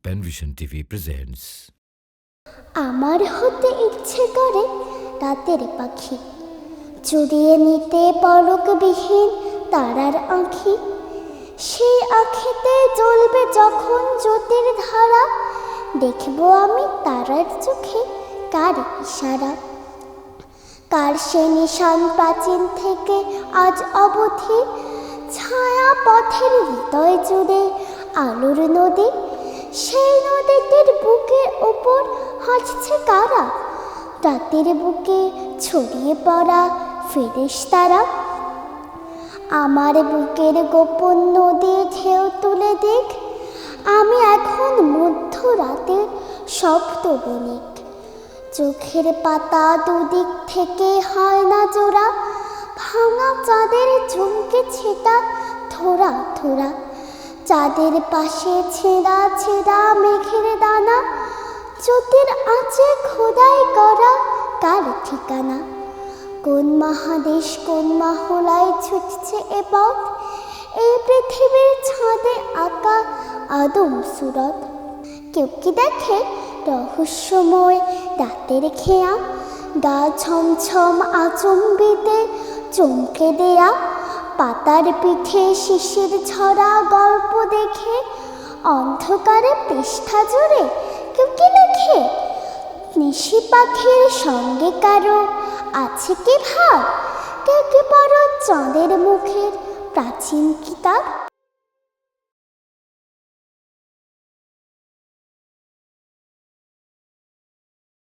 পেনভিশন TV presents. আমার হতে ইচ্ছে করে রাতের পাখি, চুরিয়ে নিতে পলকবিহীন তারার আঁখি। সেই আঁখিতে জ্বলবে যখন জ্যোতির ধারা, দেখব আমি তারার চোখে কার ইশারা। কার সে নিশান প্রাচীন থেকে আজ অবধি, ছায়া পথের হৃদয় জুড়ে আলোর নদী। সেই নদীটির বুকের ওপর হাসছে কারা, রাতের বুকে ছড়িয়ে পড়া ফেরেশতারা। আমার বুকের গোপন নদী ঢেউ তুলে দিক, আমি এখন মধ্যরাতের শব্দ বণিক। চোখের পাতা দুদিক থেকে হয় না জোড়া, ভাঙা চাঁদের ঝুমকে ছেটা থোড়া থোড়া। চাঁদের পাশে ছেঁড়া ছেঁড়া মেঘের দানা, জ্যোতির আঁচে খোদাই করা কার ঠিকানা। কোন মহাদেশ কোন মহলায় ছুটছে এ পথ, এই পৃথিবীর ছাদে আঁকা আদম সুরত। কেউ কি দেখে রহস্যময় রাতের খেয়া, গা ছমছম আচম্বিতে চমকে দেয়া। পাতার পিঠে শিশির ঝরা গল্প দেখে, অন্ধকারে পৃষ্ঠা জুড়ে কেউ কি লেখে। নিশি পাখির সঙ্গে কারো আছে কি ভাব, কেউ কি পড়ো চাঁদের মুখের প্রাচীন কিতাব।